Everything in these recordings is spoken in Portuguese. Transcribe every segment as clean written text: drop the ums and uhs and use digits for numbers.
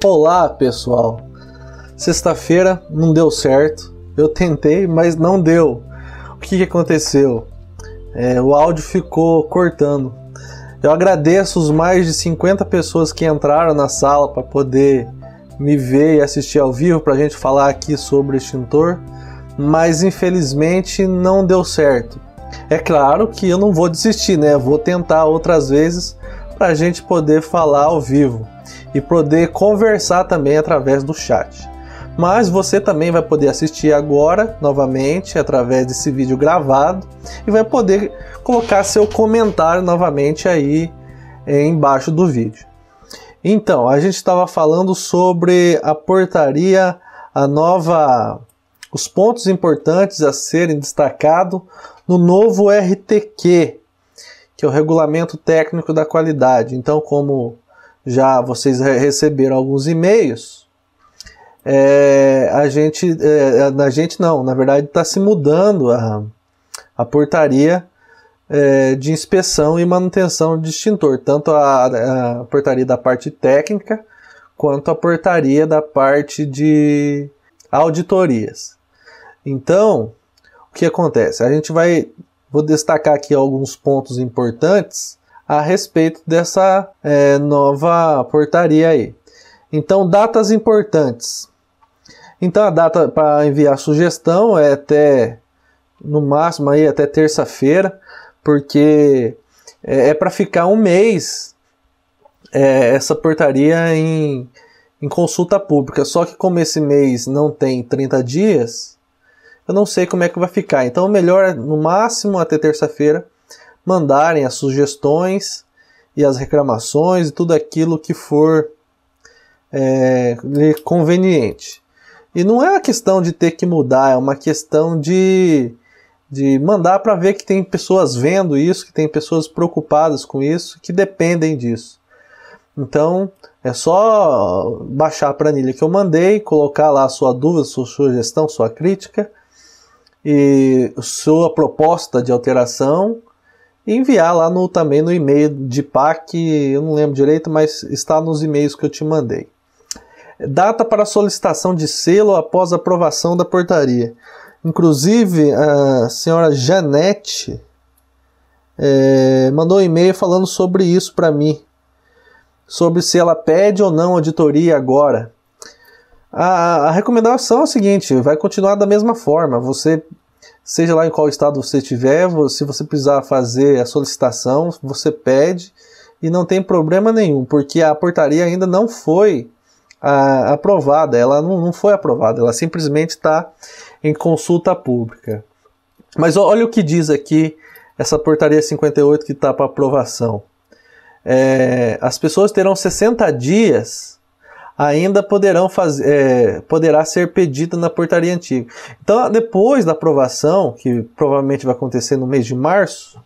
Olá pessoal, sexta-feira não deu certo, eu tentei, mas não deu. O que aconteceu? O áudio ficou cortando. Eu agradeço os mais de 50 pessoas que entraram na sala para poder me ver e assistir ao vivo para a gente falar aqui sobre extintor, mas infelizmente não deu certo. É claro que eu não vou desistir, né? Eu vou tentar outras vezes para a gente poder falar ao vivo e poder conversar também através do chat. Mas você também vai poder assistir agora novamente através desse vídeo gravado e vai poder colocar seu comentário novamente aí embaixo do vídeo. Então, a gente estava falando sobre a portaria, os pontos importantes a serem destacados no novo RTQ, que é o Regulamento Técnico da Qualidade. Então, como já vocês receberam alguns e-mails, na verdade está se mudando a portaria de inspeção e manutenção de extintor, tanto a portaria da parte técnica quanto a portaria da parte de auditorias. Então, o que acontece? Vou destacar aqui alguns pontos importantes a respeito dessa nova portaria aí. Então, datas importantes. Então, a data para enviar sugestão é no máximo aí até terça-feira, porque é para ficar um mês essa portaria em consulta pública. Só que como esse mês não tem 30 dias, eu não sei como é que vai ficar. Então, o melhor é, no máximo até terça-feira, mandarem as sugestões e as reclamações e tudo aquilo que for conveniente. E não é uma questão de ter que mudar, é uma questão de mandar para ver que tem pessoas vendo isso, que tem pessoas preocupadas com isso, que dependem disso. Então, é só baixar a planilha que eu mandei, colocar lá a sua dúvida, sua sugestão, sua crítica e sua proposta de alteração e enviar lá também no e-mail de PAC, eu não lembro direito, mas está nos e-mails que eu te mandei. Data para solicitação de selo após a aprovação da portaria. Inclusive, a senhora Janete mandou um e-mail falando sobre isso para mim, sobre se ela pede ou não auditoria agora. A recomendação é a seguinte: vai continuar da mesma forma. Você, seja lá em qual estado você estiver, se você precisar fazer a solicitação, você pede e não tem problema nenhum, porque a portaria ainda não foi aprovada, ela não foi aprovada, ela simplesmente está em consulta pública. Mas olha o que diz aqui essa portaria 58 que está para aprovação. As pessoas terão 60 dias, ainda poderá ser pedido na portaria antiga. Então, depois da aprovação, que provavelmente vai acontecer no mês de março,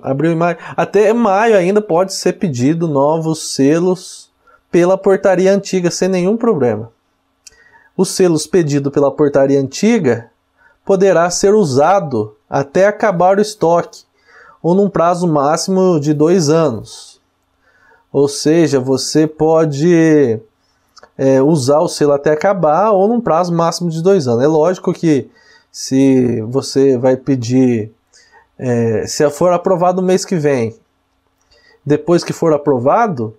abril e maio, até maio ainda pode ser pedido novos selos pela portaria antiga sem nenhum problema. Os selos pedidos pela portaria antiga poderá ser usado até acabar o estoque, ou num prazo máximo de 2 anos. Ou seja, você pode usar o selo até acabar ou num prazo máximo de 2 anos. É lógico que se você vai pedir, se for aprovado no mês que vem, depois que for aprovado,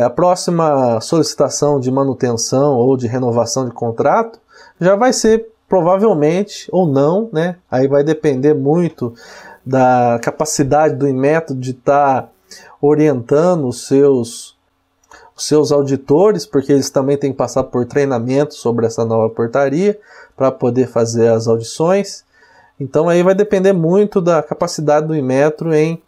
a próxima solicitação de manutenção ou de renovação de contrato já vai ser provavelmente ou não, né? Aí vai depender muito da capacidade do Inmetro de estar orientando os seus auditores, porque eles também têm que passar por treinamento sobre essa nova portaria para poder fazer as audições. Então aí vai depender muito da capacidade do Inmetro em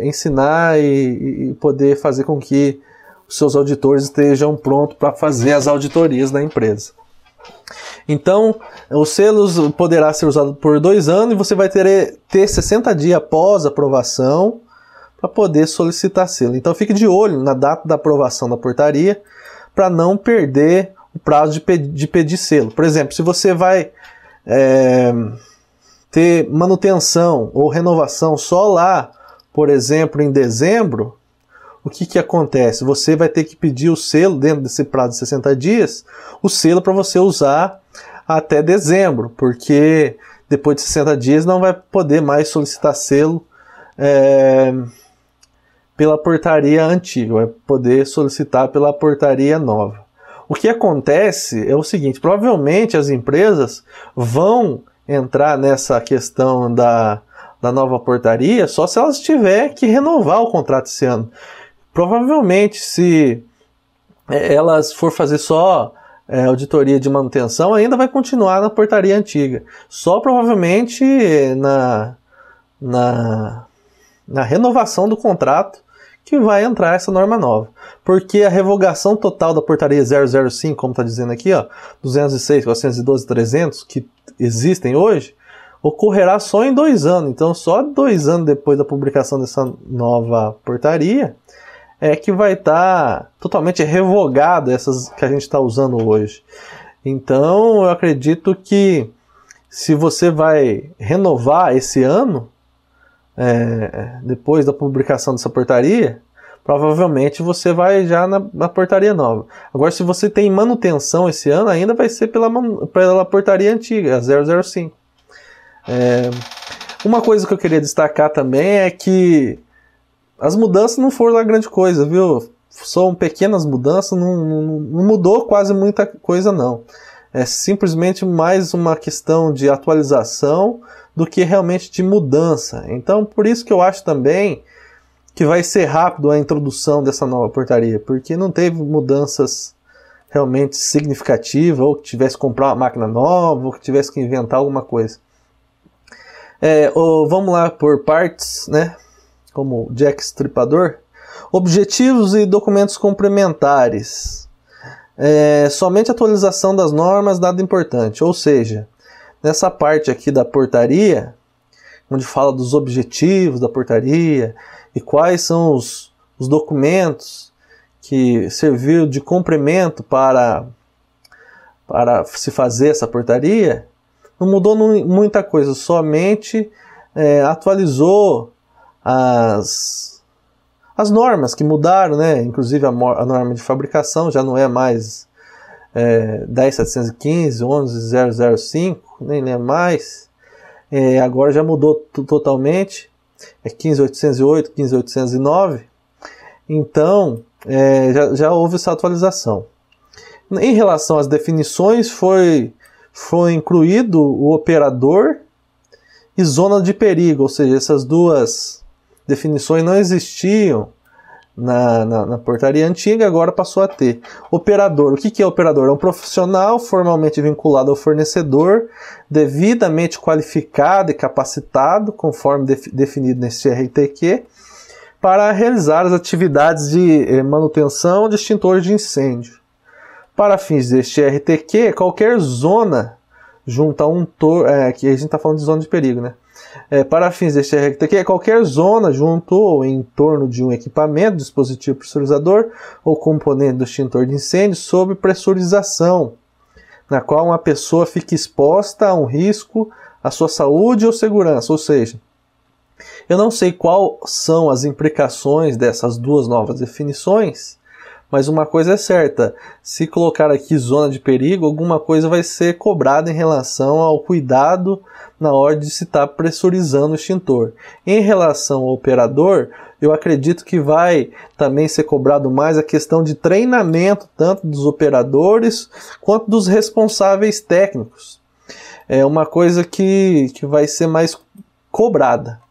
ensinar e poder fazer com que os seus auditores estejam prontos para fazer as auditorias da empresa. Então, os selos poderá ser usado por 2 anos e você vai ter 60 dias após a aprovação para poder solicitar selo. Então, fique de olho na data da aprovação da portaria para não perder o prazo de pedir selo. Por exemplo, se você vai ter manutenção ou renovação só lá, por exemplo, em dezembro, o que que acontece? Você vai ter que pedir o selo dentro desse prazo de 60 dias, o selo para você usar até dezembro, porque depois de 60 dias não vai poder mais solicitar selo pela portaria antiga, vai poder solicitar pela portaria nova. O que acontece é o seguinte, provavelmente as empresas vão entrar nessa questão da nova portaria só se elas tiverem que renovar o contrato esse ano. Provavelmente, se elas for fazer só auditoria de manutenção, ainda vai continuar na portaria antiga. Só provavelmente na renovação do contrato que vai entrar essa norma nova. Porque a revogação total da portaria 005, como está dizendo aqui, ó, 206, 412, 300, que existem hoje, ocorrerá só em 2 anos. Então, só 2 anos depois da publicação dessa nova portaria é que vai estar totalmente revogado essas que a gente está usando hoje. Então, eu acredito que se você vai renovar esse ano, depois da publicação dessa portaria, provavelmente você vai já na portaria nova. Agora, se você tem manutenção esse ano, ainda vai ser pela portaria antiga, a 005. Uma coisa que eu queria destacar também é que as mudanças não foram lá grande coisa, viu? São pequenas mudanças, não mudou quase muita coisa não. É simplesmente mais uma questão de atualização do que realmente de mudança. Então, por isso que eu acho também que vai ser rápido a introdução dessa nova portaria, porque não teve mudanças realmente significativas, ou que tivesse que comprar uma máquina nova, ou que tivesse que inventar alguma coisa. Vamos lá por partes, né? Como Jack Stripador. Objetivos e documentos complementares. Somente atualização das normas, nada importante. Ou seja, nessa parte aqui da portaria, onde fala dos objetivos da portaria e quais são os documentos que serviram de complemento para se fazer essa portaria, não mudou muita coisa, somente atualizou as normas que mudaram, né? Inclusive a norma de fabricação já não é mais 10.715, 11.005, nem lembro mais. Agora já mudou totalmente, 15.808, 15.809. Então já houve essa atualização. Em relação às definições, foi incluído o operador e zona de perigo, ou seja, essas duas definições não existiam na portaria antiga, agora passou a ter. Operador, o que é operador? É um profissional formalmente vinculado ao fornecedor, devidamente qualificado e capacitado, conforme definido nesse RTQ, para realizar as atividades de manutenção de extintor de incêndio. Para fins deste RTQ, qualquer zona junto a um que a gente está falando de zona de perigo, né? Para fins deste RTQ, qualquer zona junto ou em torno de um equipamento, dispositivo pressurizador ou componente do extintor de incêndio sob pressurização, na qual uma pessoa fica exposta a um risco à sua saúde ou segurança. Ou seja, eu não sei quais são as implicações dessas duas novas definições, mas uma coisa é certa, se colocar aqui zona de perigo, alguma coisa vai ser cobrada em relação ao cuidado na hora de se estar pressurizando o extintor. Em relação ao operador, eu acredito que vai também ser cobrado mais a questão de treinamento, tanto dos operadores quanto dos responsáveis técnicos. É uma coisa que vai ser mais cobrada.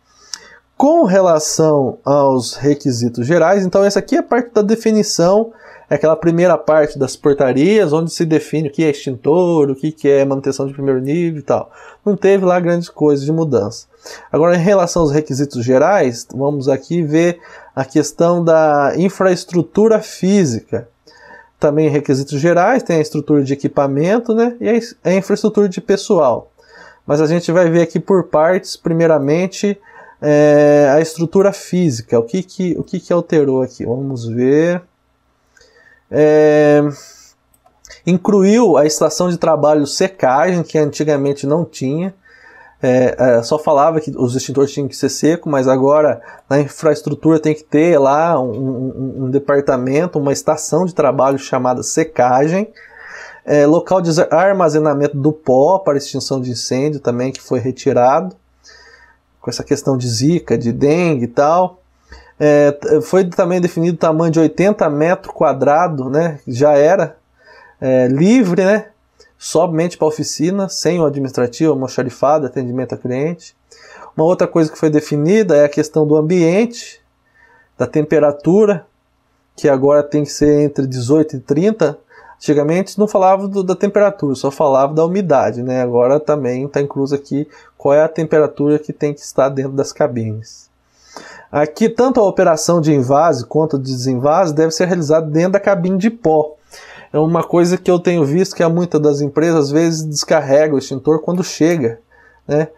Com relação aos requisitos gerais, então essa aqui é a parte da definição, é aquela primeira parte das portarias, onde se define o que é extintor, o que é manutenção de primeiro nível e tal. Não teve lá grandes coisas de mudança. Agora, em relação aos requisitos gerais, vamos aqui ver a questão da infraestrutura física. Também requisitos gerais, tem a estrutura de equipamento, né, e a infraestrutura de pessoal. Mas a gente vai ver aqui por partes, primeiramente, a estrutura física, o que alterou aqui? Vamos ver. Incluiu a estação de trabalho secagem, que antigamente não tinha. só falava que os extintores tinham que ser secos, mas agora na infraestrutura tem que ter lá um departamento, uma estação de trabalho chamada secagem, local de armazenamento do pó para extinção de incêndio também, que foi retirado, com essa questão de zika, de dengue e tal. Foi também definido o tamanho de 80 metros quadrados, né, já era livre, né, somente para oficina, sem o administrativo, almoxarifado, atendimento a cliente. Uma outra coisa que foi definida é a questão do ambiente, da temperatura, que agora tem que ser entre 18 e 30. Antigamente não falava da temperatura, só falava da umidade, né? Agora também está incluso aqui qual é a temperatura que tem que estar dentro das cabines. Aqui, tanto a operação de invase quanto de desinvase deve ser realizada dentro da cabine de pó. É uma coisa que eu tenho visto que muitas das empresas às vezes descarregam o extintor quando chega, né?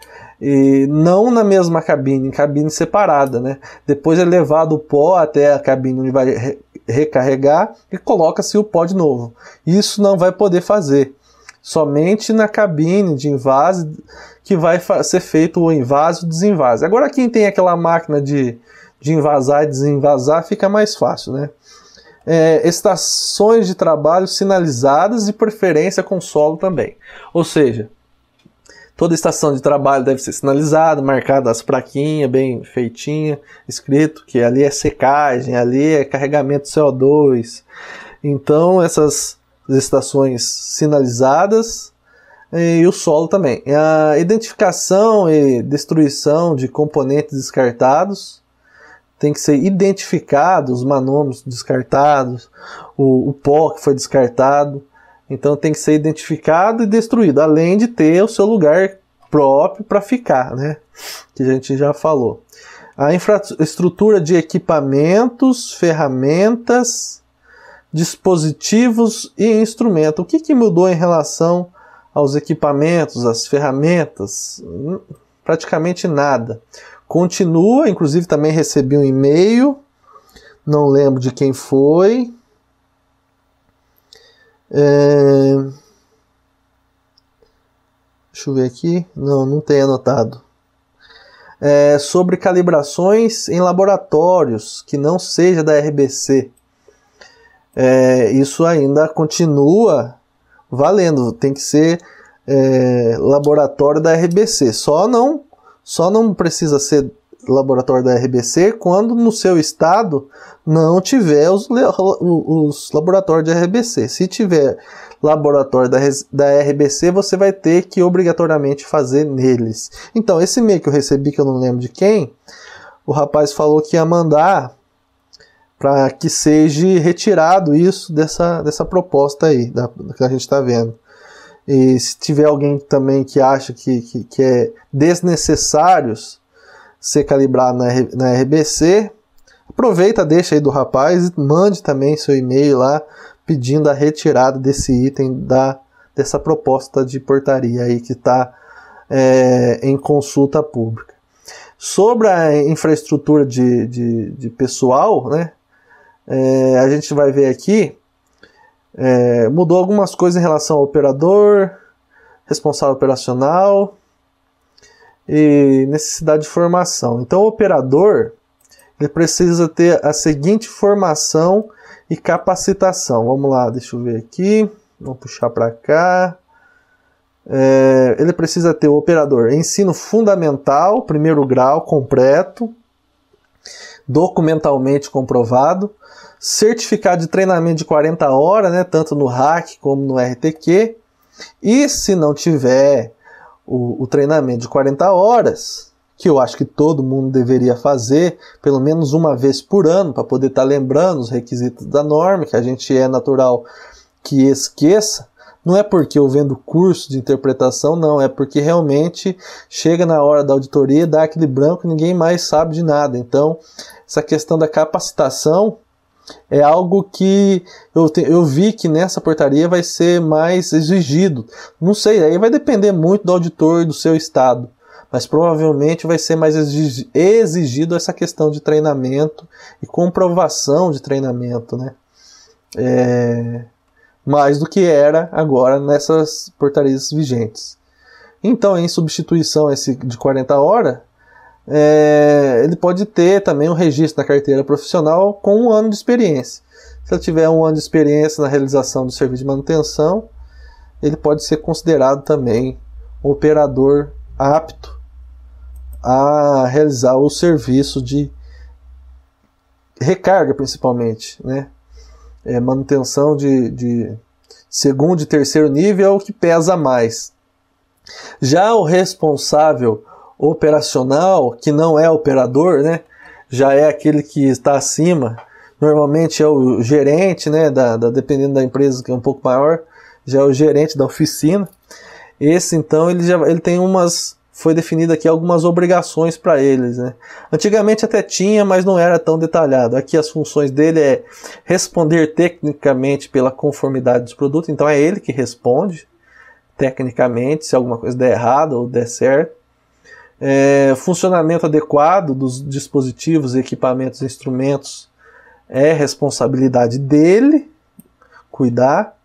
E não na mesma cabine, em cabine separada, né? Depois é levado o pó até a cabine onde vai recarregar e coloca-se o pó de novo. Isso não vai poder fazer. Somente na cabine de invase que vai ser feito o invase e o desinvase. Agora quem tem aquela máquina de invasar e desinvasar fica mais fácil, né? Estações de trabalho sinalizadas, de preferência com solo também. Ou seja, toda estação de trabalho deve ser sinalizada, marcada as plaquinhas, bem feitinha, escrito que ali é secagem, ali é carregamento de CO2. Então, essas estações sinalizadas e o solo também. A identificação e destruição de componentes descartados. Tem que ser identificado os manômeros descartados, o pó que foi descartado. Então tem que ser identificado e destruído, além de ter o seu lugar próprio para ficar, né? Que a gente já falou. A infraestrutura de equipamentos, ferramentas, dispositivos e instrumentos. O que mudou em relação aos equipamentos, às ferramentas? Praticamente nada. Continua, inclusive também recebi um e-mail, não lembro de quem foi. Deixa eu ver aqui. Não tem anotado. Sobre calibrações em laboratórios, que não seja da RBC. Isso ainda continua valendo, tem que ser laboratório da RBC. Só não precisa ser laboratório da RBC quando no seu estado não tiver os laboratórios de RBC. Se tiver laboratório da RBC, você vai ter que obrigatoriamente fazer neles. Então, esse e-mail que eu recebi, que eu não lembro de quem, o rapaz falou que ia mandar para que seja retirado isso dessa proposta aí, que a gente está vendo. E se tiver alguém também que acha que é desnecessário ser calibrado na RBC, aproveita, deixa aí do rapaz e mande também seu e-mail lá pedindo a retirada desse item dessa proposta de portaria aí que está em consulta pública. Sobre a infraestrutura de pessoal, né, a gente vai ver aqui. Mudou algumas coisas em relação ao operador, responsável operacional e necessidade de formação. Então o operador ele precisa ter a seguinte formação e capacitação. Vamos lá, deixa eu ver aqui, vamos puxar para cá. Ele precisa ter o operador ensino fundamental, primeiro grau completo, documentalmente comprovado, certificado de treinamento de 40 horas, né, tanto no RAC como no RTQ, e se não tiver o treinamento de 40 horas, que eu acho que todo mundo deveria fazer pelo menos uma vez por ano, para poder estar lembrando os requisitos da norma, que a gente é natural que esqueça. Não é porque eu vendo curso de interpretação, não, é porque realmente chega na hora da auditoria, dá aquele branco e ninguém mais sabe de nada. Então, essa questão da capacitação é algo que eu vi que nessa portaria vai ser mais exigido. Não sei, aí vai depender muito do auditor e do seu estado, mas provavelmente vai ser mais exigido essa questão de treinamento e comprovação de treinamento, né? Mais do que era agora nessas portarias vigentes. Então, em substituição a esse de 40 horas, ele pode ter também um registro na carteira profissional com 1 ano de experiência. Se ele tiver 1 ano de experiência na realização do serviço de manutenção, ele pode ser considerado também um operador apto a realizar o serviço de recarga, principalmente, né? Manutenção de segundo e terceiro nível é o que pesa mais. Já o responsável operacional, que não é operador, né? Já é aquele que está acima, normalmente é o gerente, né? Dependendo da empresa, que é um pouco maior, já é o gerente da oficina. Esse, então, ele tem foi definido aqui algumas obrigações para eles, né? Antigamente até tinha, mas não era tão detalhado. Aqui as funções dele é responder tecnicamente pela conformidade dos produtos, então é ele que responde tecnicamente se alguma coisa der errado ou der certo. Funcionamento adequado dos dispositivos, equipamentos e instrumentos é responsabilidade dele cuidar.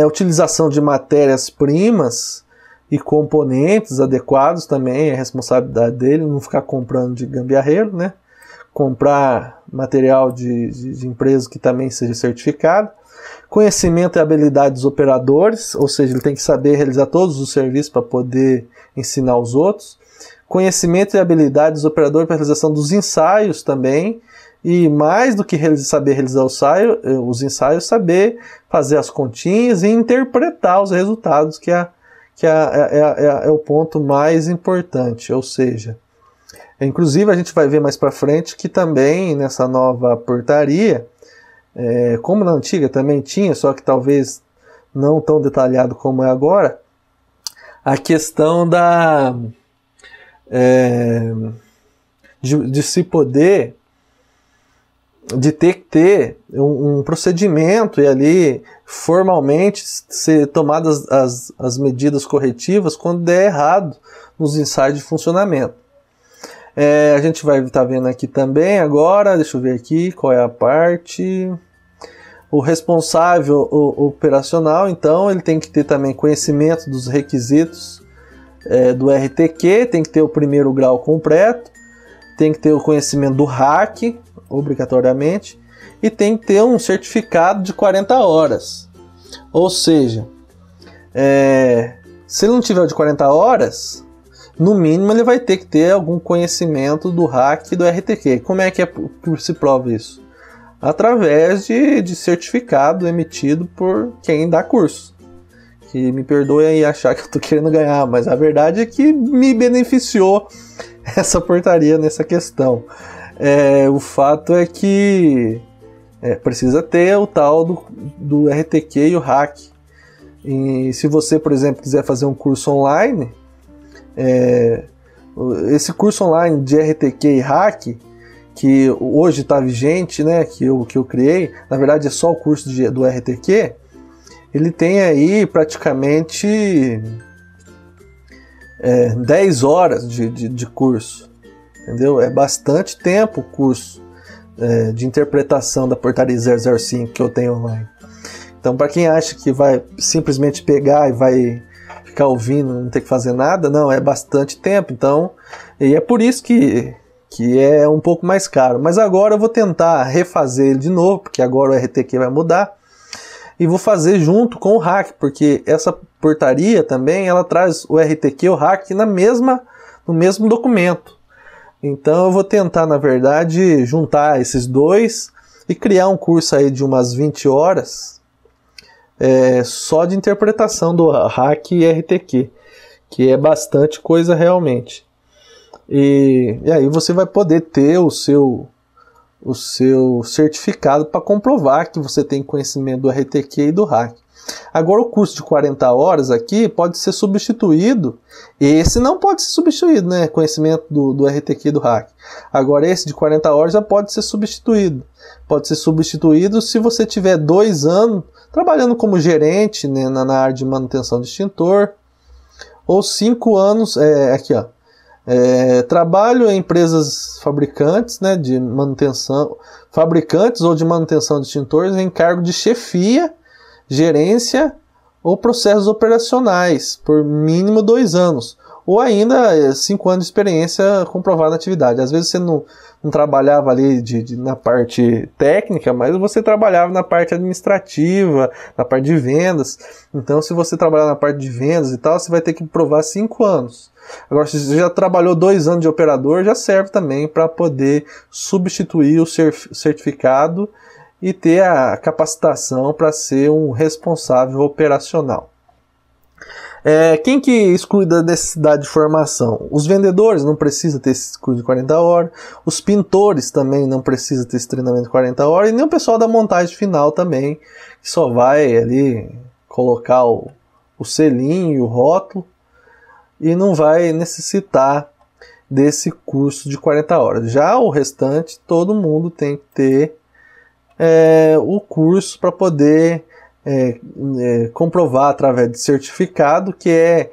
Utilização de matérias-primas e componentes adequados também é responsabilidade dele, não ficar comprando de gambiarreiro, né? Comprar material de empresa que também seja certificado. Conhecimento e habilidade dos operadores, ou seja, ele tem que saber realizar todos os serviços para poder ensinar os outros. Conhecimento e habilidade dos operadores para a realização dos ensaios também. E mais do que saber realizar os ensaios, saber fazer as continhas e interpretar os resultados, que é o ponto mais importante. Ou seja, inclusive a gente vai ver mais para frente que também nessa nova portaria, como na antiga também tinha, só que talvez não tão detalhado como é agora, a questão de se poder, de ter que ter um procedimento e ali formalmente ser tomadas as medidas corretivas quando der errado nos ensaios de funcionamento. A gente vai estar vendo aqui também agora, deixa eu ver aqui qual é a parte. O responsável operacional, então, ele tem que ter também conhecimento dos requisitos do RTQ, tem que ter o primeiro grau completo, tem que ter o conhecimento do RAC, obrigatoriamente, e tem que ter um certificado de 40 horas. Ou seja, se ele não tiver o de 40 horas, no mínimo ele vai ter que ter algum conhecimento do RAC e do RTQ. Como é que se prova isso? Através de certificado emitido por quem dá curso. Que me perdoe aí achar que eu estou querendo ganhar, mas a verdade é que me beneficiou essa portaria nessa questão. O fato é que precisa ter o tal do RTQ e o RAC. E se você, por exemplo, quiser fazer um curso online, esse curso online de RTQ e RAC, que hoje está vigente, né, que eu criei, na verdade é só o curso do RTQ, ele tem aí praticamente 10 horas de curso. Entendeu? É bastante tempo o curso de interpretação da portaria 005 que eu tenho online. Então, para quem acha que vai simplesmente pegar e vai ficar ouvindo, não ter que fazer nada, não, é bastante tempo. Então, e é por isso que é um pouco mais caro. Mas agora eu vou tentar refazer ele de novo, porque agora o RTQ vai mudar. E vou fazer junto com o RAC, porque essa portaria também ela traz o RTQ e o RAC no mesmo documento. Então eu vou tentar, na verdade, juntar esses dois e criar um curso aí de umas 20 horas só de interpretação do RAC e RTQ, que é bastante coisa realmente. E aí você vai poder ter o seu certificado para comprovar que você tem conhecimento do RTQ e do RAC. Agora o curso de 40 horas aqui pode ser substituído, esse não pode ser substituído, né? Conhecimento do RTQ e do RAC. Agora esse de 40 horas já pode ser substituído. Pode ser substituído se você tiver 2 anos trabalhando como gerente, né, na área de manutenção de extintor, ou 5 anos, aqui ó, trabalho em empresas fabricantes, né, de manutenção, fabricantes ou de manutenção de extintores em cargo de chefia, gerência ou processos operacionais por mínimo 2 anos, ou ainda 5 anos de experiência comprovada na atividade. Às vezes você não trabalhava ali na parte técnica, mas você trabalhava na parte administrativa, na parte de vendas. Então, se você trabalhar na parte de vendas e tal, você vai ter que provar 5 anos. Agora, se você já trabalhou 2 anos de operador, já serve também para poder substituir o certificado e ter a capacitação para ser um responsável operacional. Quem que exclui da necessidade de formação? Os vendedores não precisam ter esse curso de 40 horas, os pintores também não precisam ter esse treinamento de 40 horas, e nem o pessoal da montagem final também, que só vai ali colocar o selinho, o rótulo, e não vai necessitar desse curso de 40 horas. Já o restante, todo mundo tem que ter o curso para poder comprovar através de certificado que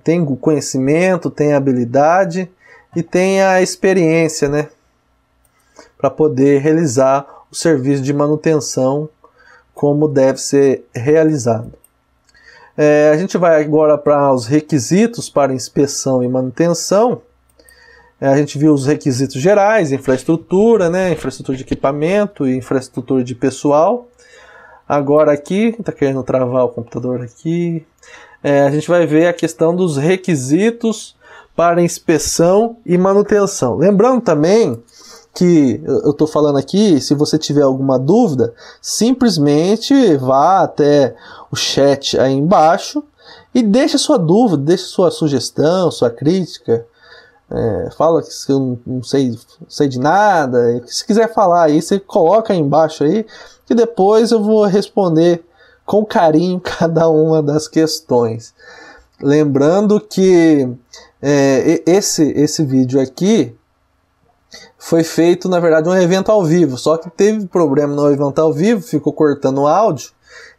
tem o conhecimento, tem a habilidade e tem a experiência, né, para poder realizar o serviço de manutenção como deve ser realizado. A gente vai agora para os requisitos para inspeção e manutenção. A gente viu os requisitos gerais, infraestrutura, né, infraestrutura de equipamento e infraestrutura de pessoal. Agora aqui, está querendo travar o computador aqui, a gente vai ver a questão dos requisitos para inspeção e manutenção. Lembrando também que eu estou falando aqui, se você tiver alguma dúvida, simplesmente vá até o chat aí embaixo e deixe sua dúvida, deixe sua sugestão, sua crítica. Fala que eu não sei de nada. Se quiser falar aí, você coloca aí embaixo aí, que depois eu vou responder com carinho cada uma das questões. Lembrando que esse vídeo aqui foi feito, na verdade, um evento ao vivo, só que teve problema no evento ao vivo, ficou cortando o áudio,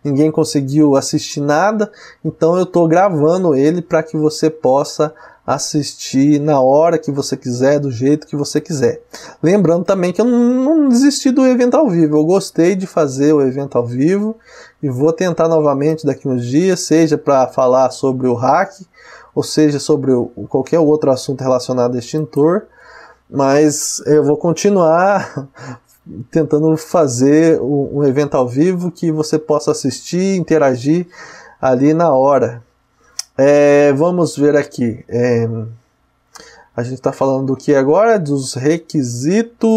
ninguém conseguiu assistir nada, então eu estou gravando ele para que você possa assistir na hora que você quiser, do jeito que você quiser. Lembrando também que eu não desisti do evento ao vivo, eu gostei de fazer o evento ao vivo e vou tentar novamente daqui uns dias, seja para falar sobre o hack, ou seja sobre qualquer outro assunto relacionado a extintor, mas eu vou continuar tentando fazer um evento ao vivo que você possa assistir, interagir ali na hora. Vamos ver aqui. A gente está falando do que agora? Dos requisitos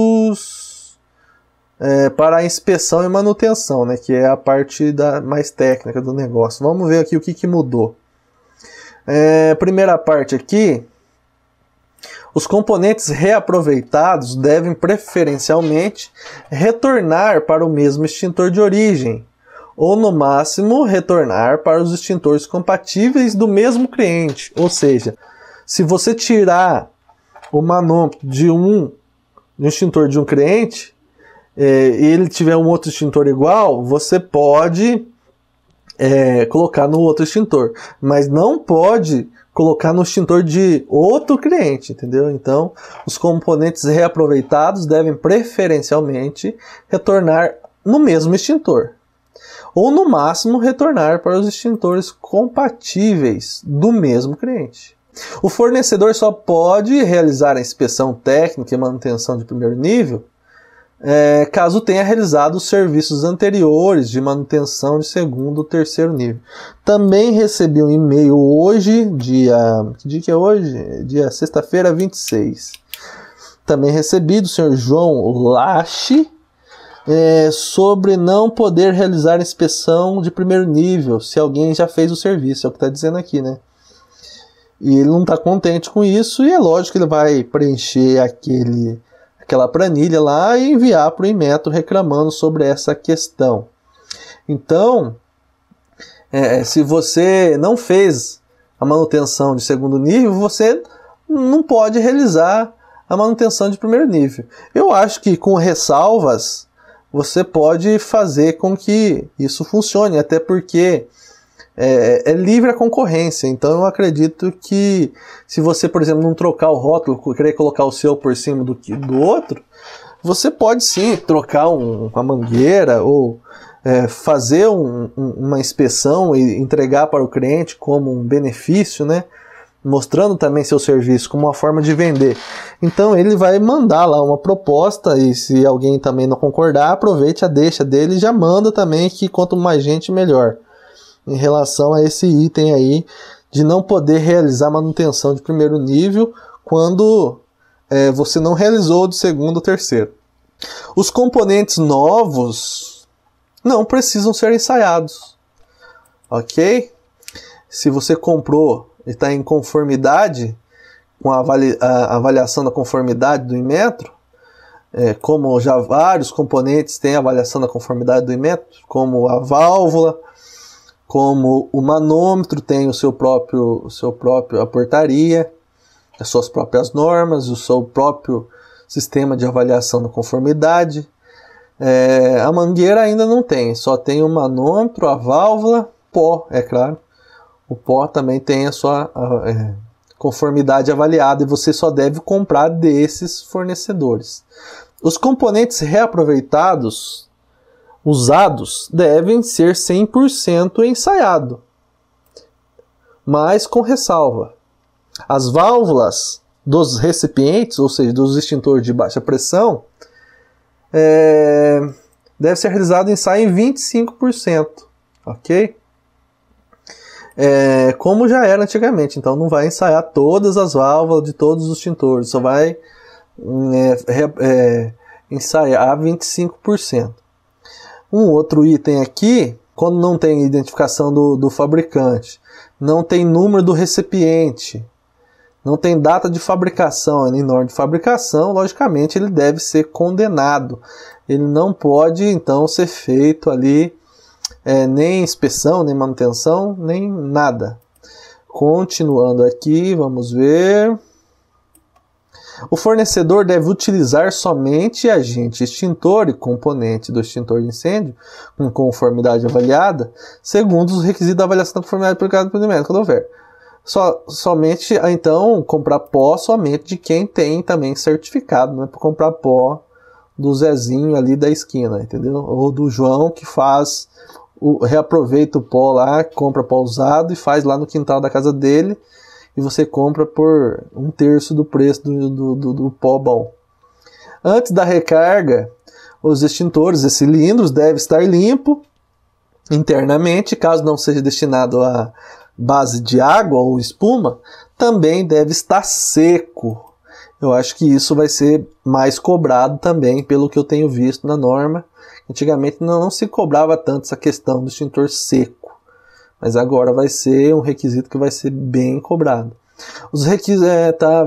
para a inspeção e manutenção, né? Que é a parte mais técnica do negócio. Vamos ver aqui o que mudou. Primeira parte aqui. Os componentes reaproveitados devem preferencialmente retornar para o mesmo extintor de origem, ou no máximo retornar para os extintores compatíveis do mesmo cliente. Ou seja, se você tirar o manômetro de um extintor de um cliente e ele tiver um outro extintor igual, você pode colocar no outro extintor, mas não pode colocar no extintor de outro cliente, entendeu? Então, os componentes reaproveitados devem preferencialmente retornar no mesmo extintor, ou no máximo retornar para os extintores compatíveis do mesmo cliente. O fornecedor só pode realizar a inspeção técnica e manutenção de primeiro nível caso tenha realizado os serviços anteriores de manutenção de segundo ou terceiro nível. Também recebi um e-mail hoje, que dia que é hoje? Dia sexta-feira, 26. Também recebi do senhor João Lache, sobre não poder realizar inspeção de primeiro nível se alguém já fez o serviço, é o que está dizendo aqui, né? E ele não está contente com isso, e é lógico que ele vai preencher aquela planilha lá e enviar para o Inmetro reclamando sobre essa questão. Então, se você não fez a manutenção de segundo nível, você não pode realizar a manutenção de primeiro nível. Eu acho que com ressalvas você pode fazer com que isso funcione, até porque é livre a concorrência. Então eu acredito que se você, por exemplo, não trocar o rótulo, querer colocar o seu por cima do outro, você pode sim trocar uma mangueira ou fazer uma inspeção e entregar para o cliente como um benefício, né? Mostrando também seu serviço como uma forma de vender. Então ele vai mandar lá uma proposta, e se alguém também não concordar, aproveite a deixa dele e já manda também, que quanto mais gente melhor, em relação a esse item aí de não poder realizar manutenção de primeiro nível quando você não realizou de segundo ou terceiro. Os componentes novos não precisam ser ensaiados, ok? Se você comprou e está em conformidade com a avaliação da conformidade do Inmetro, como já vários componentes têm avaliação da conformidade do Inmetro, como a válvula, como o manômetro tem a portaria, as suas próprias normas, o seu próprio sistema de avaliação da conformidade. A mangueira ainda não tem, só tem o manômetro, a válvula, pó, é claro. O pó também tem a sua conformidade avaliada e você só deve comprar desses fornecedores. Os componentes reaproveitados, usados, devem ser 100% ensaiado, mas com ressalva. As válvulas dos recipientes, ou seja, dos extintores de baixa pressão, deve ser realizado ensaio em 25%, ok? Como já era antigamente, então não vai ensaiar todas as válvulas de todos os extintores, só vai ensaiar 25%. Um outro item aqui, quando não tem identificação do fabricante, não tem número do recipiente, não tem data de fabricação, nem norma de fabricação, logicamente ele deve ser condenado. Ele não pode então ser feito ali nem inspeção, nem manutenção, nem nada. Continuando aqui, vamos ver. O fornecedor deve utilizar somente agente extintor e componente do extintor de incêndio com conformidade avaliada, segundo os requisitos da avaliação da conformidade aplicada pelo Inmetro, quando houver. Somente, então, comprar pó somente de quem tem também certificado, não é para comprar pó do Zezinho ali da esquina, entendeu? Ou do João que reaproveita o pó lá, compra pó usado e faz lá no quintal da casa dele, e você compra por 1/3 do preço do pó bom. Antes da recarga, os extintores e cilindros devem estar limpos internamente, caso não seja destinado a base de água ou espuma, também deve estar seco. Eu acho que isso vai ser mais cobrado também, pelo que eu tenho visto na norma. Antigamente não se cobrava tanto essa questão do extintor seco, mas agora vai ser um requisito que vai ser bem cobrado. Os requisitos,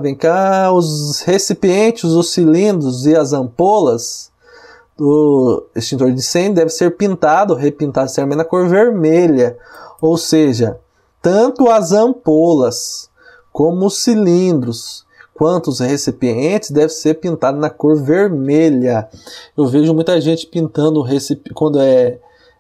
vem cá, os recipientes, os cilindros e as ampolas do extintor de incêndio devem ser repintado na cor vermelha, ou seja, tanto as ampolas como os cilindros quanto os recipientes devem ser pintados na cor vermelha. Eu vejo muita gente pintando quando é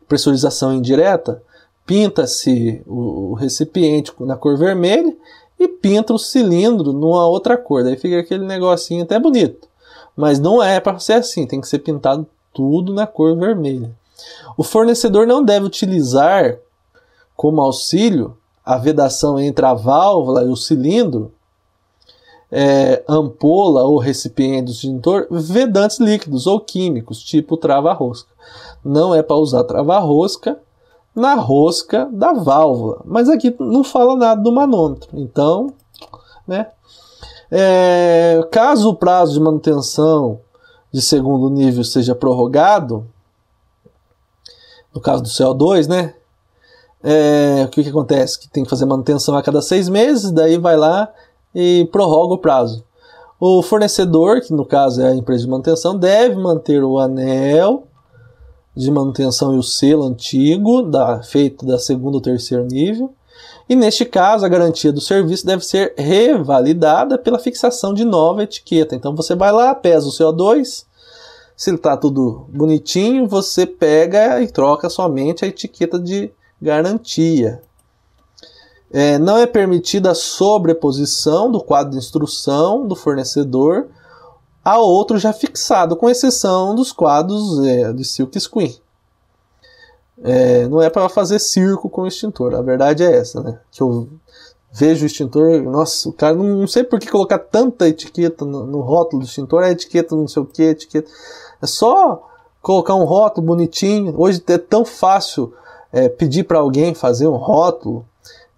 pressurização indireta, pinta-se o recipiente na cor vermelha e pinta o cilindro numa outra cor. Daí fica aquele negocinho até bonito, mas não é para ser assim, tem que ser pintado tudo na cor vermelha. O fornecedor não deve utilizar como auxílio a vedação entre a válvula e o cilindro, ampola ou recipiente do extintor, vedantes líquidos ou químicos, tipo trava-rosca. Não é para usar trava-rosca na rosca da válvula, mas aqui não fala nada do manômetro. Então, caso o prazo de manutenção de segundo nível seja prorrogado, no caso do CO2, o que acontece? Que tem que fazer manutenção a cada 6 meses, daí vai lá e prorroga o prazo. O fornecedor, que no caso é a empresa de manutenção, deve manter o anel de manutenção e o selo antigo, feito da segundo ou terceiro nível, e neste caso a garantia do serviço deve ser revalidada pela fixação de nova etiqueta. Então você vai lá, pesa o CO2, se ele está tudo bonitinho, você pega e troca somente a etiqueta de garantia. Não é permitida a sobreposição do quadro de instrução do fornecedor a outro já fixado, com exceção dos quadros de silk screen. Não é para fazer circo com o extintor, a verdade é essa, né? Que eu vejo o extintor, nossa, o cara não sei por que colocar tanta etiqueta no rótulo do extintor, é etiqueta não sei o que, etiqueta. É só colocar um rótulo bonitinho. Hoje é tão fácil pedir para alguém fazer um rótulo.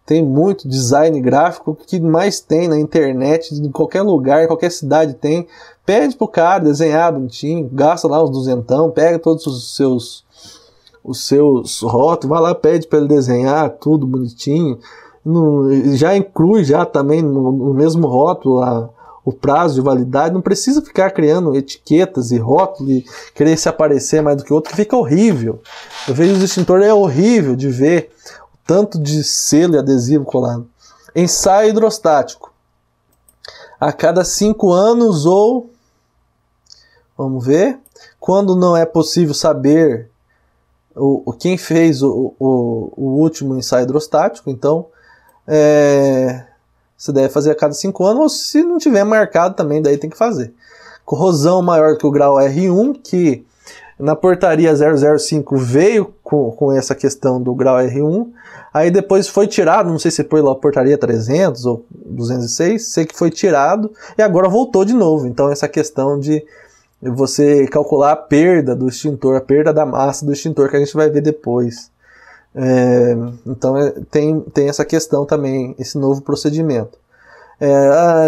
Tem muito design gráfico que mais tem na internet, em qualquer lugar, em qualquer cidade tem. Pede pro cara desenhar bonitinho, gasta lá uns duzentão, pega todos os seus rótulos, vai lá, pede para ele desenhar tudo bonitinho. Já inclui já também no mesmo rótulo o prazo de validade. Não precisa ficar criando etiquetas e rótulos e querer se aparecer mais do que o outro, que fica horrível. Eu vejo os extintores, é horrível de ver tanto de selo e adesivo colado. Ensaio hidrostático. A cada 5 anos ou... Vamos ver. Quando não é possível saber quem fez o último ensaio hidrostático, então você deve fazer a cada 5 anos, ou se não tiver marcado também, daí tem que fazer. Corrosão maior que o grau R1, que na portaria 005 veio com essa questão do grau R1, aí depois foi tirado, não sei se foi lá a portaria 300 ou 206, sei que foi tirado e agora voltou de novo. Então essa questão de você calcular a perda do extintor, a perda da massa do extintor, que a gente vai ver depois. Então tem essa questão também, esse novo procedimento.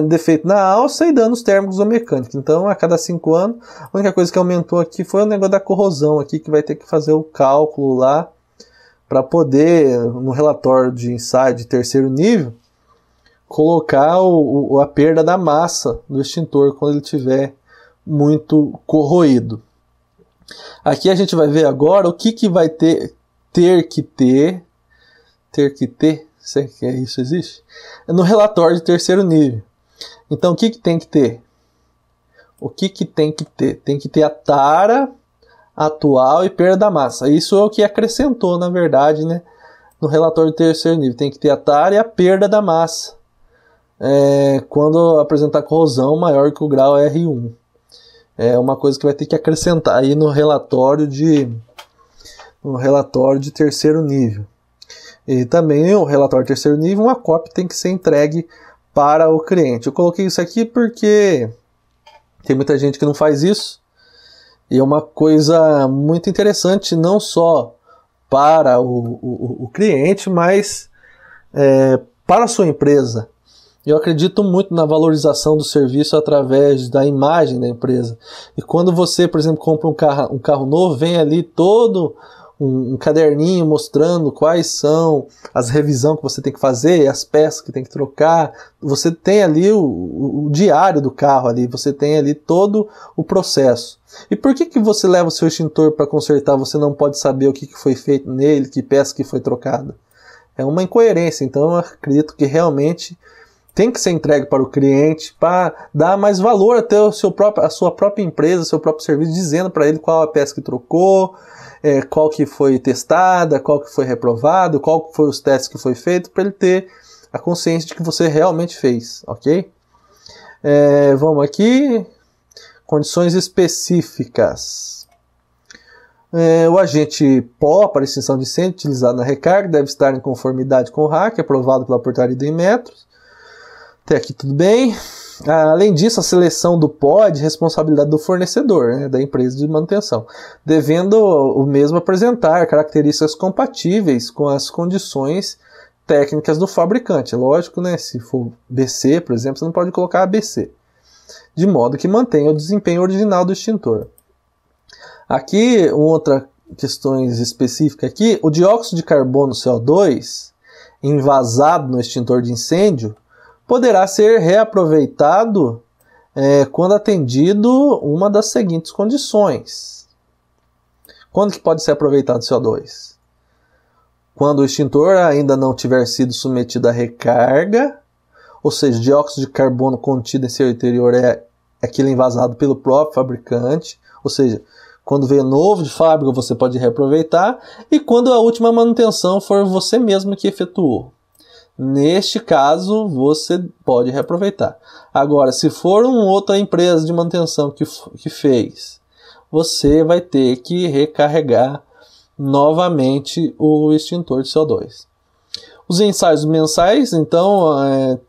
Defeito na alça e danos térmicos ou mecânicos. Então, a cada 5 anos, a única coisa que aumentou aqui foi o negócio da corrosão aqui, que vai ter que fazer o cálculo lá para poder, no relatório de ensaio de 3º nível, colocar a perda da massa do extintor quando ele estiver muito corroído. Aqui a gente vai ver agora o que vai ter que ter, sei que isso existe, no relatório de 3º nível. Então o que tem que ter? O que tem que ter? Tem que ter a tara atual e perda da massa. Isso é o que acrescentou, na verdade, né, no relatório de 3º nível. Tem que ter a tara e a perda da massa quando apresentar corrosão maior que o grau R1. É uma coisa que vai ter que acrescentar aí no relatório de 3º nível. E também o relatório de 3º nível, uma cópia tem que ser entregue para o cliente. Eu coloquei isso aqui porque tem muita gente que não faz isso. E é uma coisa muito interessante, não só para o cliente, mas para a sua empresa. Eu acredito muito na valorização do serviço através da imagem da empresa. E quando você, por exemplo, compra um carro novo, vem ali todo um caderninho mostrando quais são as revisões que você tem que fazer, as peças que tem que trocar. Você tem ali o diário do carro ali, você tem ali todo o processo. E por que você leva o seu extintor para consertar? Você não pode saber o que foi feito nele, que peça que foi trocada. É uma incoerência. Então eu acredito que realmente tem que ser entregue para o cliente, para dar mais valor até a sua própria empresa, seu próprio serviço, dizendo para ele qual a peça que trocou, qual que foi testada, qual que foi reprovado, qual que foi os testes que foi feito, para ele ter a consciência de que você realmente fez, ok? Vamos aqui, condições específicas. O agente pó para extinção de incêndio utilizado na recarga deve estar em conformidade com o RAC, aprovado pela portaria de metros. Até aqui tudo bem. Além disso, a seleção do pó é de responsabilidade do fornecedor, né, da empresa de manutenção, devendo o mesmo apresentar características compatíveis com as condições técnicas do fabricante. Lógico, né, se for BC, por exemplo, você não pode colocar ABC, de modo que mantenha o desempenho original do extintor. Aqui, outra questões específicas aqui, o dióxido de carbono CO2 envasado no extintor de incêndio poderá ser reaproveitado quando atendido uma das seguintes condições. Quando que pode ser aproveitado o CO2? Quando o extintor ainda não tiver sido submetido à recarga, ou seja, o dióxido de carbono contido em seu interior é aquele envasado pelo próprio fabricante, ou seja, quando veio novo de fábrica você pode reaproveitar, e quando a última manutenção for você mesmo que efetuou. Neste caso, você pode reaproveitar. Agora, se for uma outra empresa de manutenção que fez, você vai ter que recarregar novamente o extintor de CO2. Os ensaios mensais, então,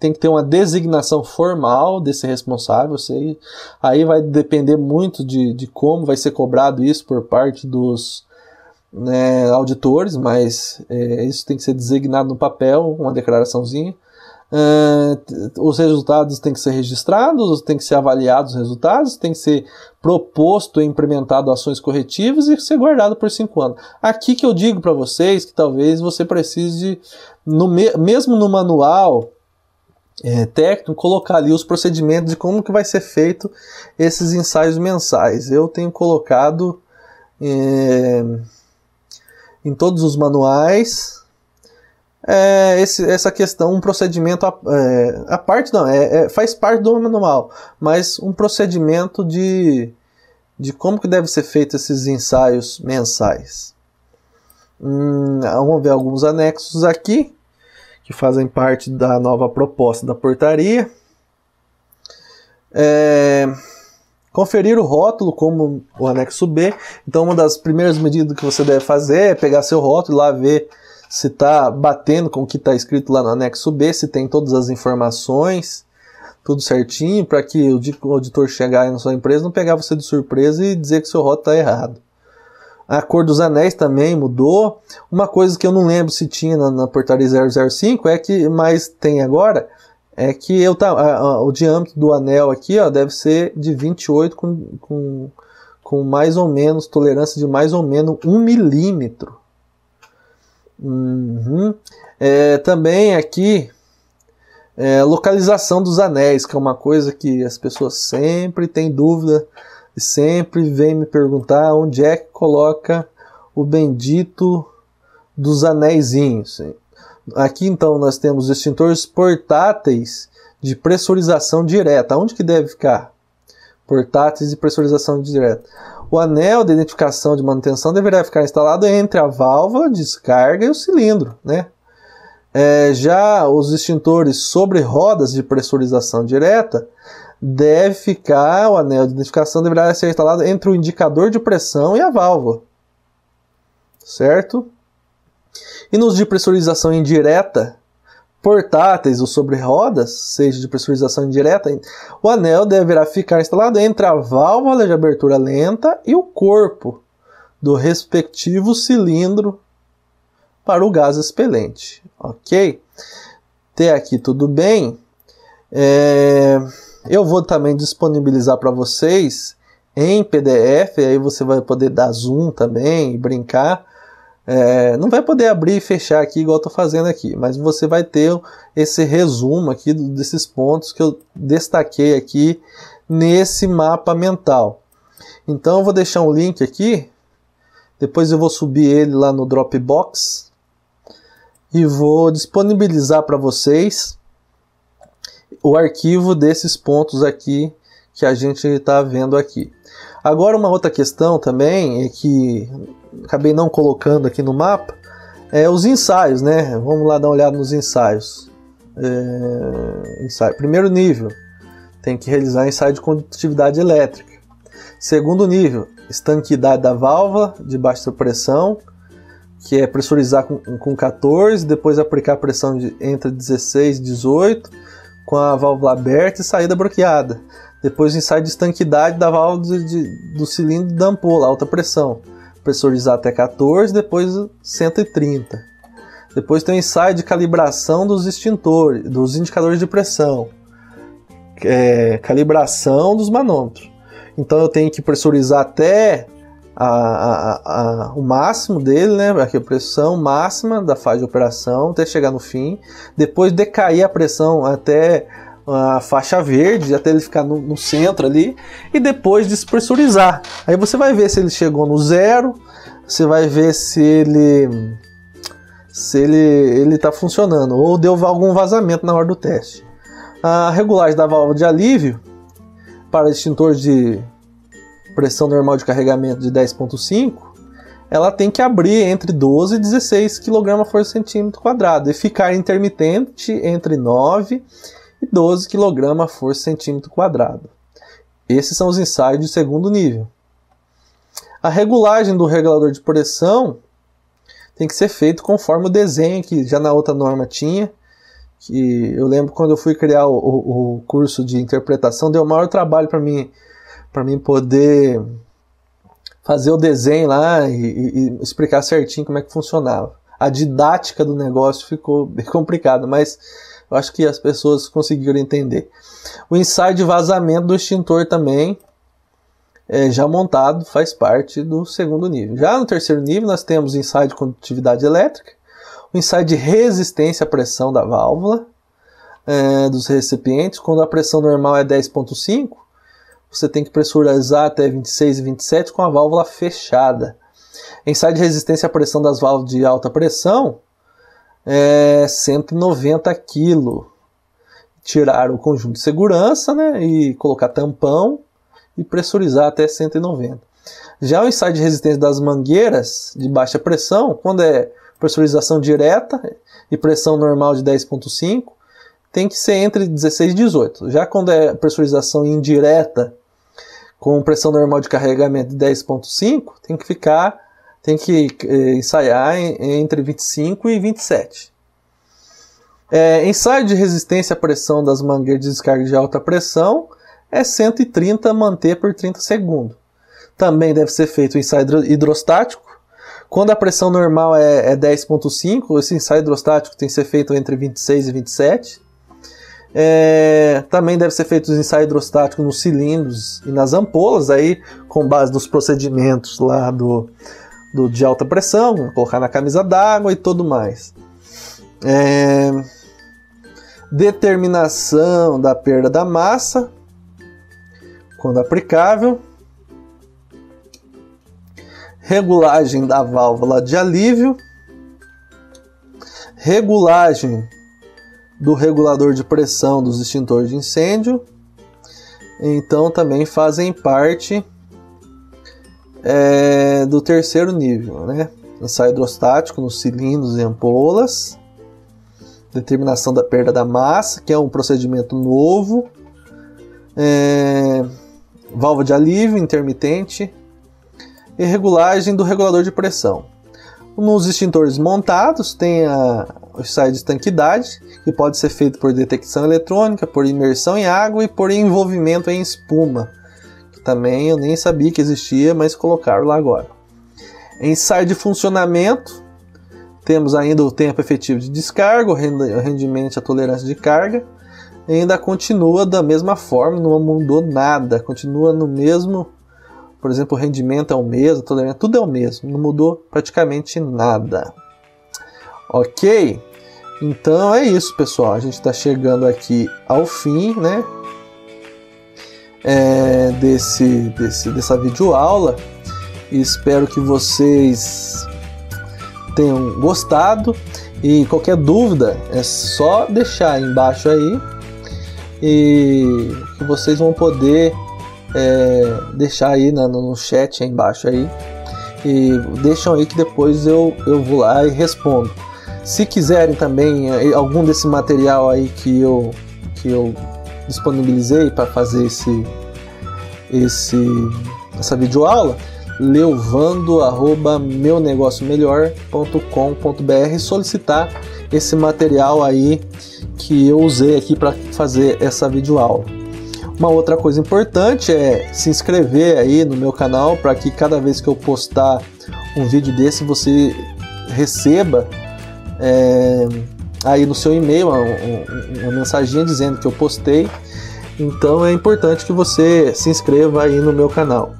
tem que ter uma designação formal desse responsável. Aí vai depender muito de como vai ser cobrado isso por parte dos auditores, mas isso tem que ser designado no papel, uma declaraçãozinha. Os resultados têm que ser registrados, tem que ser avaliados os resultados, tem que ser proposto e implementado ações corretivas e ser guardado por 5 anos. Aqui que eu digo para vocês que talvez você precise, mesmo no manual técnico, colocar ali os procedimentos de como que vai ser feito esses ensaios mensais. Eu tenho colocado em todos os manuais essa questão, um procedimento a parte, não, faz parte do manual, mas um procedimento de como que deve ser feito esses ensaios mensais. Vamos ver alguns anexos aqui, que fazem parte da nova proposta da portaria. Conferir o rótulo como o anexo B. Então, uma das primeiras medidas que você deve fazer é pegar seu rótulo e lá ver se está batendo com o que está escrito lá no anexo B, se tem todas as informações, tudo certinho, para que o auditor chegar aí na sua empresa não pegar você de surpresa e dizer que seu rótulo está errado. A cor dos anéis também mudou. Uma coisa que eu não lembro se tinha na portaria 005, mas tem agora, é que o diâmetro do anel aqui deve ser de 28 com mais ou menos, tolerância de mais ou menos 1 milímetro. Também aqui localização dos anéis, que é uma coisa que as pessoas sempre têm dúvida e sempre vêm me perguntar onde é que coloca o bendito dos anéisinhos. Aqui então nós temos extintores portáteis de pressurização direta. Onde que deve ficar? Portáteis de pressurização direta. O anel de identificação de manutenção deverá ficar instalado entre a válvula de descarga e o cilindro, né? Já os extintores sobre rodas de pressurização direta, o anel de identificação deverá ser instalado entre o indicador de pressão e a válvula, certo? E nos de pressurização indireta, portáteis ou sobre rodas, seja de pressurização indireta, o anel deverá ficar instalado entre a válvula de abertura lenta e o corpo do respectivo cilindro para o gás expelente. Ok? Até aqui tudo bem. Eu vou também disponibilizar para vocês em PDF, aí você vai poder dar zoom também e brincar. Não vai poder abrir e fechar aqui igual eu estou fazendo aqui, mas você vai ter esse resumo aqui desses pontos que eu destaquei aqui nesse mapa mental. Então eu vou deixar um link aqui, depois eu vou subir ele lá no Dropbox e vou disponibilizar para vocês o arquivo desses pontos aqui que a gente está vendo aqui. Agora uma outra questão também, que acabei não colocando aqui no mapa, os ensaios, né? Vamos lá dar uma olhada nos ensaios. Primeiro nível, tem que realizar ensaio de condutividade elétrica. Segundo nível, estanquidade da válvula de baixa pressão, que é pressurizar com 14, depois aplicar pressão entre 16 e 18, com a válvula aberta e saída bloqueada. Depois o ensaio de estanquidade da válvula do cilindro da ampola, alta pressão. Pressurizar até 14, depois 130. Depois tem o ensaio de calibração dos extintores, dos indicadores de pressão. Calibração dos manômetros. Então eu tenho que pressurizar até o máximo dele, né? Aqui a pressão máxima da fase de operação até chegar no fim. Depois decair a pressão até a faixa verde, até ele ficar no centro ali, e depois despressurizar. Aí você vai ver se ele chegou no zero, você vai ver se ele está funcionando ou deu algum vazamento na hora do teste. A regulagem da válvula de alívio para extintor de pressão normal de carregamento de 10.5, ela tem que abrir entre 12 e 16 kg por centímetro quadrado e ficar intermitente entre 9 e 12 kg por centímetro quadrado. Esses são os ensaios de segundo nível. A regulagem do regulador de pressão tem que ser feito conforme o desenho que já na outra norma tinha. Que eu lembro quando eu fui criar o curso de interpretação, deu o maior trabalho para mim poder fazer o desenho lá e explicar certinho como é que funcionava. A didática do negócio ficou bem complicada, mas eu acho que as pessoas conseguiram entender. O ensaio de vazamento do extintor também, já montado, faz parte do segundo nível. Já no terceiro nível nós temos o ensaio de condutividade elétrica, o ensaio de resistência à pressão da válvula dos recipientes. Quando a pressão normal é 10,5, você tem que pressurizar até 26 e 27 com a válvula fechada. Ensaio de resistência à pressão das válvulas de alta pressão é 190 kg. Tirar o conjunto de segurança, né, e colocar tampão e pressurizar até 190. Já o ensaio de resistência das mangueiras de baixa pressão, quando é pressurização direta e pressão normal de 10,5, tem que ser entre 16 e 18. Já quando é pressurização indireta com pressão normal de carregamento de 10,5, tem que ensaiar entre 25 e 27. Ensaio de resistência à pressão das mangueiras de descarga de alta pressão é 130 manter por 30 segundos. Também deve ser feito o ensaio hidrostático. Quando a pressão normal é 10,5, esse ensaio hidrostático tem que ser feito entre 26 e 27. Também deve ser feito o ensaio hidrostático nos cilindros e nas ampolas, aí com base nos procedimentos lá de alta pressão, colocar na camisa d'água e tudo mais. Determinação da perda da massa, quando aplicável. Regulagem da válvula de alívio. Regulagem do regulador de pressão dos extintores de incêndio. Então também fazem parte do terceiro nível, né? Ensaio hidrostático nos cilindros e ampolas. Determinação da perda da massa, que é um procedimento novo. Válvula de alívio intermitente. E regulagem do regulador de pressão. Nos extintores montados tem o ensaio de estanquidade, que pode ser feito por detecção eletrônica, por imersão em água e por envolvimento em espuma, que também eu nem sabia que existia, mas colocaram lá agora. Ensaio de funcionamento, temos ainda o tempo efetivo de descarga, o rendimento e a tolerância de carga. Ainda continua da mesma forma, não mudou nada, continua no mesmo. Por exemplo, o rendimento é o mesmo, a tolerância, tudo é o mesmo, não mudou praticamente nada. Ok? Então é isso, pessoal. A gente está chegando aqui ao fim, né? Dessa videoaula. E espero que vocês tenham gostado. E qualquer dúvida é só deixar aí embaixo aí. E que vocês vão poder deixar aí no chat aí embaixo aí. E deixam aí que depois eu vou lá e respondo. Se quiserem também algum desse material aí que eu disponibilizei para fazer essa videoaula, leovando@meunegociomelhor.com.br, solicitar esse material aí que eu usei aqui para fazer essa videoaula. Uma outra coisa importante é se inscrever aí no meu canal para que cada vez que eu postar um vídeo desse você receba aí no seu e-mail uma mensaginha dizendo que eu postei. Então é importante que você se inscreva aí no meu canal.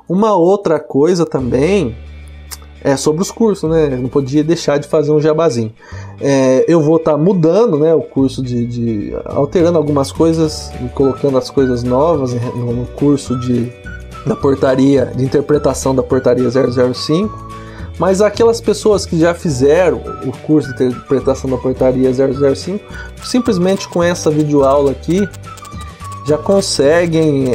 Uma outra coisa também é sobre os cursos, né? Eu não podia deixar de fazer um jabazinho. Eu vou estar mudando, né, o curso, alterando algumas coisas e colocando as coisas novas no curso da portaria, de interpretação da portaria 005. Mas aquelas pessoas que já fizeram o curso de interpretação da portaria 005, simplesmente com essa videoaula aqui, já conseguem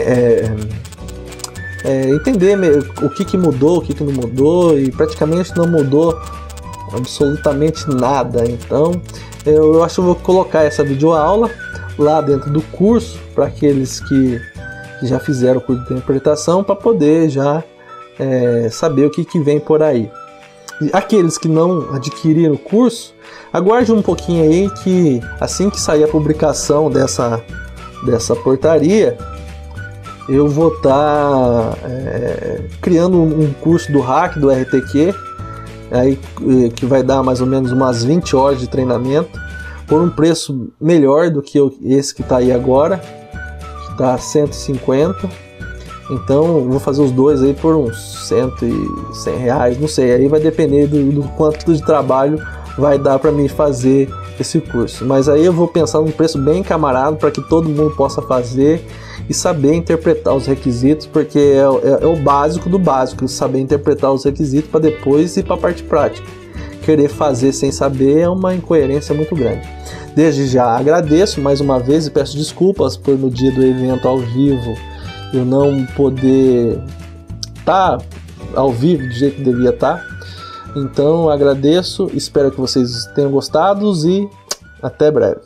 entender o que mudou, o que não mudou, e praticamente não mudou absolutamente nada. Então eu acho que eu vou colocar essa videoaula lá dentro do curso para aqueles que já fizeram o curso de interpretação, para poder já saber o que vem por aí. aqueles que não adquiriram o curso, aguarde um pouquinho aí que assim que sair a publicação dessa portaria, eu vou estar criando um curso do hack, do RTQ, aí, que vai dar mais ou menos umas 20 horas de treinamento, por um preço melhor do que esse que está aí agora, que está 150. Então eu vou fazer os dois aí por uns 100 reais, não sei, aí vai depender do quanto de trabalho vai dar para mim fazer esse curso. Mas aí eu vou pensar num preço bem camarada para que todo mundo possa fazer e saber interpretar os requisitos, porque é o básico do básico, saber interpretar os requisitos para depois ir para a parte prática. Querer fazer sem saber é uma incoerência muito grande. Desde já agradeço mais uma vez e peço desculpas por no dia do evento ao vivo eu não poder estar ao vivo do jeito que devia estar. Então agradeço, espero que vocês tenham gostado e até breve.